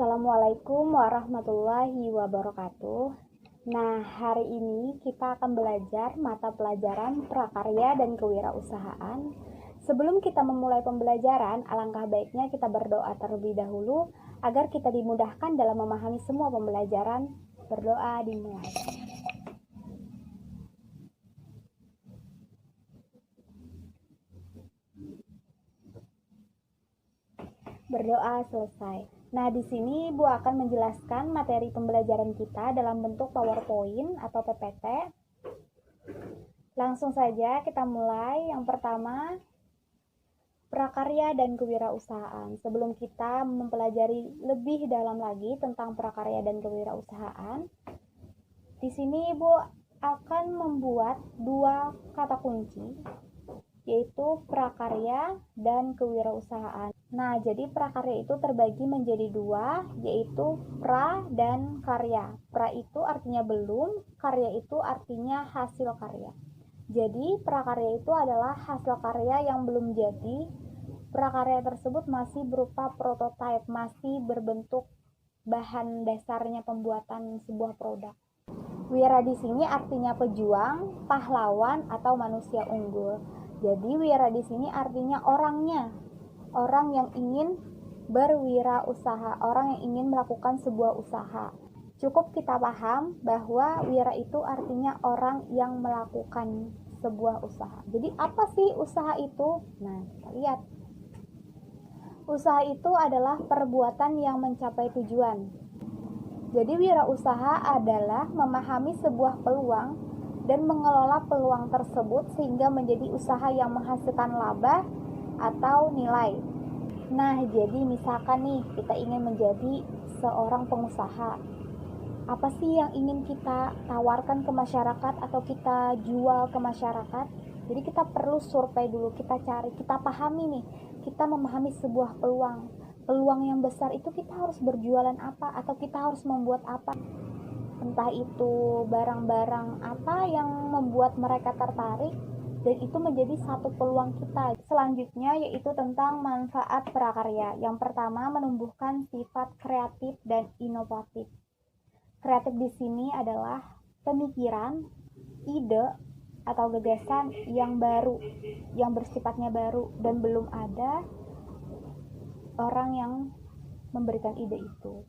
Assalamualaikum warahmatullahi wabarakatuh. Nah, hari ini kita akan belajar mata pelajaran prakarya dan kewirausahaan. Sebelum kita memulai pembelajaran, alangkah baiknya kita berdoa terlebih dahulu agar kita dimudahkan dalam memahami semua pembelajaran. Berdoa dimulai. Berdoa selesai. Nah, di sini Ibu akan menjelaskan materi pembelajaran kita dalam bentuk PowerPoint atau PPT. Langsung saja kita mulai. Yang pertama, prakarya dan kewirausahaan. Sebelum kita mempelajari lebih dalam lagi tentang prakarya dan kewirausahaan, di sini Ibu akan membuat dua kata kunci, yaitu prakarya dan kewirausahaan. Nah, jadi prakarya itu terbagi menjadi dua, yaitu pra dan karya. Pra itu artinya belum, karya itu artinya hasil karya. Jadi, prakarya itu adalah hasil karya yang belum jadi. Prakarya tersebut masih berupa prototipe, masih berbentuk bahan dasarnya pembuatan sebuah produk. Wira di sini artinya pejuang, pahlawan, atau manusia unggul. Jadi wira di sini artinya orangnya, orang yang ingin berwirausaha, orang yang ingin melakukan sebuah usaha. Cukup kita paham bahwa wira itu artinya orang yang melakukan sebuah usaha. Jadi apa sih usaha itu? Nah, kita lihat. Usaha itu adalah perbuatan yang mencapai tujuan. Jadi wirausaha adalah memahami sebuah peluang dan mengelola peluang tersebut sehingga menjadi usaha yang menghasilkan laba atau nilai. Nah, jadi misalkan nih kita ingin menjadi seorang pengusaha. Apa sih yang ingin kita tawarkan ke masyarakat atau kita jual ke masyarakat? Jadi kita perlu survei dulu, kita cari, kita pahami nih, kita memahami sebuah peluang yang besar itu kita harus berjualan apa atau kita harus membuat apa. Entah itu barang-barang apa yang membuat mereka tertarik dan itu menjadi satu peluang kita. Selanjutnya yaitu tentang manfaat prakarya. Yang pertama, menumbuhkan sifat kreatif dan inovatif. Kreatif di sini adalah pemikiran, ide, atau gagasan yang baru, yang bersifatnya baru dan belum ada orang yang memberikan ide itu.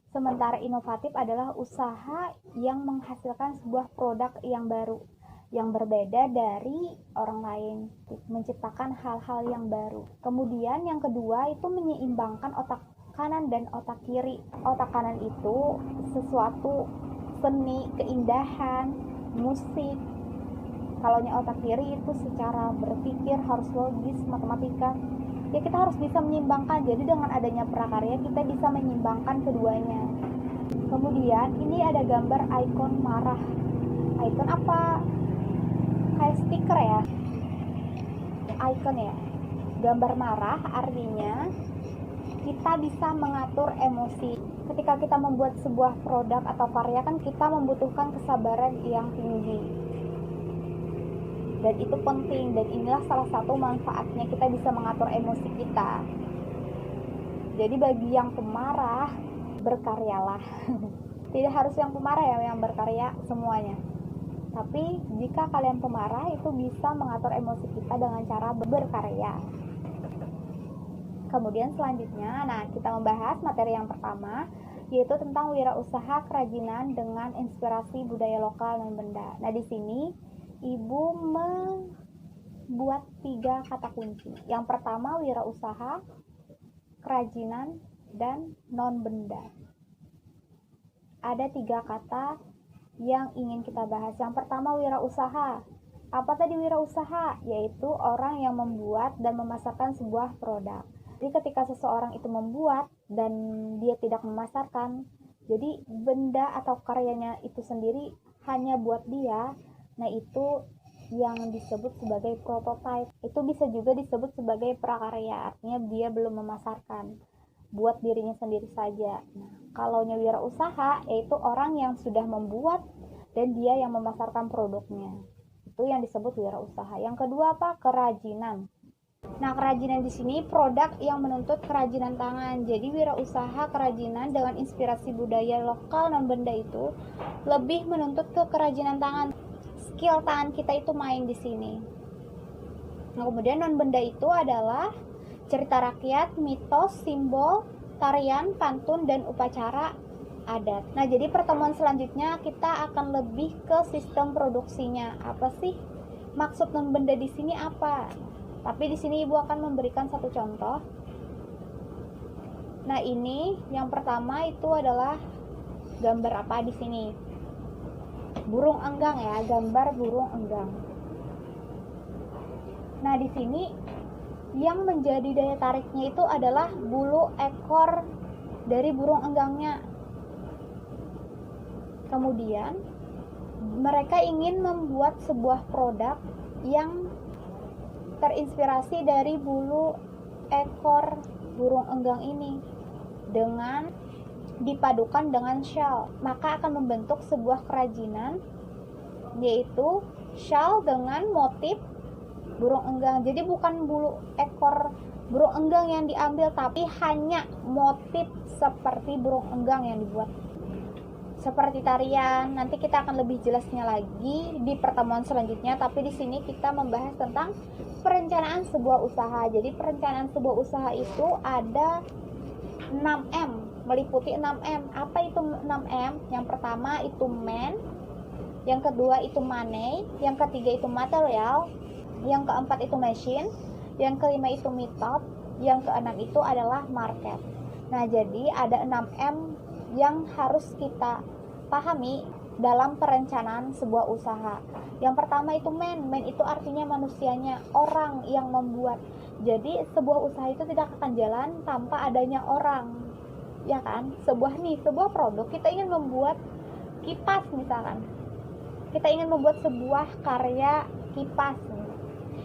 Sementara inovatif adalah usaha yang menghasilkan sebuah produk yang baru, yang berbeda dari orang lain, menciptakan hal-hal yang baru. Kemudian yang kedua itu menyeimbangkan otak kanan dan otak kiri. Otak kanan itu sesuatu seni, keindahan, musik. Kalau otak kiri itu secara berpikir harus logis, matematika. Ya kita harus bisa menyeimbangkan. Jadi dengan adanya prakarya kita bisa menyeimbangkan keduanya. Kemudian ini ada gambar ikon marah. Ikon apa? Kayak stiker ya. Ikon ya. Gambar marah artinya kita bisa mengatur emosi. Ketika kita membuat sebuah produk atau karya kan kita membutuhkan kesabaran yang tinggi. Dan itu penting, dan inilah salah satu manfaatnya kita bisa mengatur emosi kita. Jadi bagi yang pemarah, berkaryalah. Tidak harus yang pemarah ya yang berkarya semuanya. Tapi jika kalian pemarah itu bisa mengatur emosi kita dengan cara berkarya. Kemudian selanjutnya, nah kita membahas materi yang pertama, yaitu tentang wirausaha kerajinan dengan inspirasi budaya lokal non benda. Nah di sini Ibu membuat 3 kata kunci. Yang pertama wirausaha, kerajinan, dan non benda. Ada 3 kata yang ingin kita bahas. Yang pertama wirausaha. Apa tadi wirausaha? Yaitu orang yang membuat dan memasarkan sebuah produk. Jadi ketika seseorang itu membuat dan dia tidak memasarkan, jadi benda atau karyanya itu sendiri hanya buat dia, nah itu yang disebut sebagai prototipe. Itu bisa juga disebut sebagai prakarya, artinya dia belum memasarkan, buat dirinya sendiri saja. Nah, kalau wirausaha yaitu orang yang sudah membuat dan dia yang memasarkan produknya. Itu yang disebut wirausaha. Yang kedua apa? Kerajinan. Nah, kerajinan di sini produk yang menuntut kerajinan tangan. Jadi wirausaha kerajinan dengan inspirasi budaya lokal non benda itu lebih menuntut ke kerajinan tangan. Skill tangan kita itu main di sini. Nah, kemudian non benda itu adalah cerita rakyat, mitos, simbol, tarian, pantun, dan upacara adat. Nah, jadi pertemuan selanjutnya kita akan lebih ke sistem produksinya. Apa sih maksud non benda di sini apa? Tapi di sini Ibu akan memberikan satu contoh. Nah, ini yang pertama itu adalah gambar apa di sini? Burung enggang ya, gambar burung enggang. Nah, di sini yang menjadi daya tariknya itu adalah bulu ekor dari burung enggangnya. Kemudian mereka ingin membuat sebuah produk yang terinspirasi dari bulu ekor burung enggang ini dengan dipadukan dengan shawl, maka akan membentuk sebuah kerajinan, yaitu shawl dengan motif burung enggang. Jadi bukan bulu ekor burung enggang yang diambil, tapi hanya motif seperti burung enggang yang dibuat. Seperti tarian, nanti kita akan lebih jelasnya lagi di pertemuan selanjutnya, tapi di sini kita membahas tentang perencanaan sebuah usaha. Jadi perencanaan sebuah usaha itu ada 6M, meliputi 6M. Apa itu 6M? Yang pertama itu man, yang kedua itu money, yang ketiga itu material, yang keempat itu machine, yang kelima itu method, yang keenam itu adalah market. Nah, jadi ada 6M yang harus kita pahami dalam perencanaan sebuah usaha. Yang pertama itu man itu artinya manusianya, orang yang membuat. Jadi sebuah usaha itu tidak akan jalan tanpa adanya orang, ya kan? Sebuah produk, kita ingin membuat kipas misalkan, kita ingin membuat sebuah karya kipas,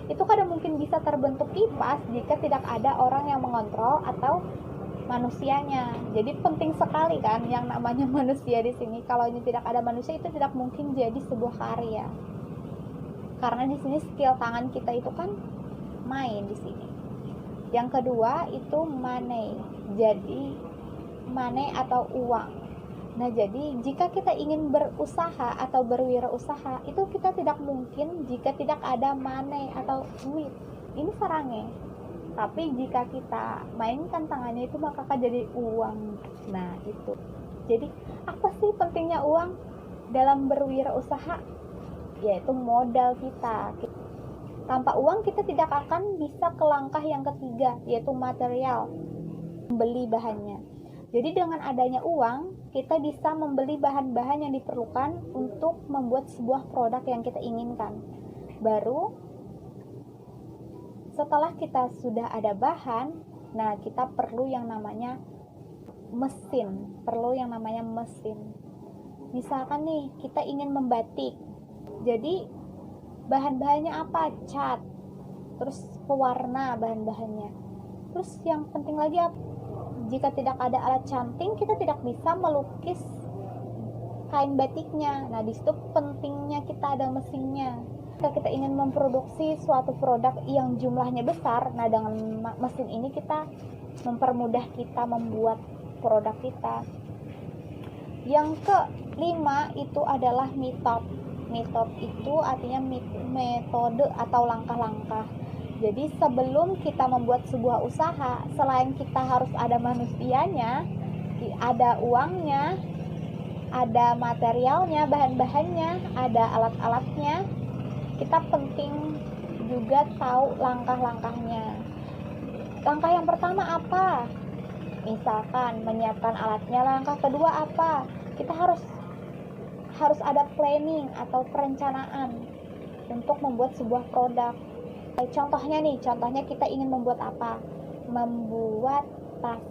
itu kadang mungkin bisa terbentuk kipas jika tidak ada orang yang mengontrol atau manusianya. Jadi penting sekali kan yang namanya manusia di sini. Kalau ini tidak ada manusia, itu tidak mungkin jadi sebuah karya. Karena di sini skill tangan kita itu kan main di sini. Yang kedua itu money. Jadi money atau uang. Nah, jadi jika kita ingin berusaha atau berwirausaha, itu kita tidak mungkin jika tidak ada money atau duit. Ini sarangnya. Tapi jika kita mainkan tangannya itu, maka akan jadi uang. Nah, itu. Jadi, apa sih pentingnya uang dalam berwirausaha? Yaitu modal kita. Tanpa uang kita tidak akan bisa ke langkah yang ketiga, yaitu material, membeli bahannya. Jadi dengan adanya uang, kita bisa membeli bahan-bahan yang diperlukan untuk membuat sebuah produk yang kita inginkan. Baru setelah kita sudah ada bahan, nah kita perlu yang namanya mesin. Misalkan nih, kita ingin membatik. Jadi bahan-bahannya apa? Cat, terus pewarna bahan-bahannya. Terus yang penting lagi, jika tidak ada alat canting, kita tidak bisa melukis kain batiknya. Nah, di situ pentingnya kita ada mesinnya. Jika kita ingin memproduksi suatu produk yang jumlahnya besar, nah dengan mesin ini kita mempermudah kita membuat produk kita. Yang kelima itu adalah method. Method itu artinya metode atau langkah-langkah. Jadi sebelum kita membuat sebuah usaha, selain kita harus ada manusianya, ada uangnya, ada materialnya, bahan-bahannya, ada alat-alatnya, kita penting juga tahu langkah-langkahnya. Langkah yang pertama apa? Misalkan menyiapkan alatnya. Langkah kedua apa? Kita harus ada planning atau perencanaan untuk membuat sebuah produk. Contohnya kita ingin membuat apa? Membuat tas.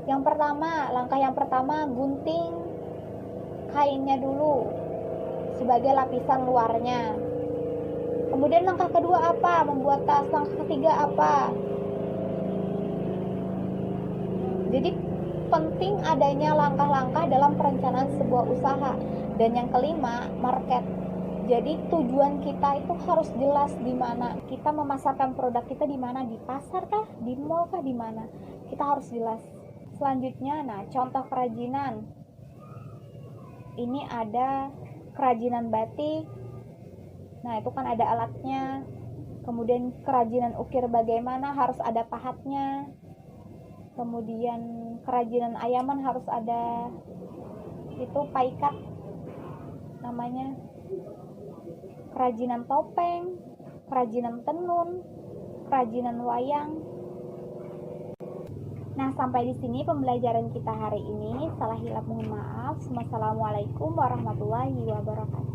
Langkah yang pertama gunting kainnya dulu sebagai lapisan luarnya. Kemudian langkah kedua apa? Membuat tas. Langkah ketiga apa? Jadi penting adanya langkah-langkah dalam perencanaan sebuah usaha. Dan yang kelima, market. Jadi tujuan kita itu harus jelas di mana kita memasarkan produk kita, di mana, di pasar kah, di mall kah, di mana. Kita harus jelas. Selanjutnya, nah contoh kerajinan. Ini ada kerajinan batik. Nah, itu kan ada alatnya. Kemudian kerajinan ukir bagaimana, harus ada pahatnya. Kemudian kerajinan ayaman harus ada itu paikat namanya. Kerajinan topeng, kerajinan tenun, kerajinan wayang. Nah, sampai di sini pembelajaran kita hari ini. Salah hilap mohon maaf. Wassalamualaikum warahmatullahi wabarakatuh.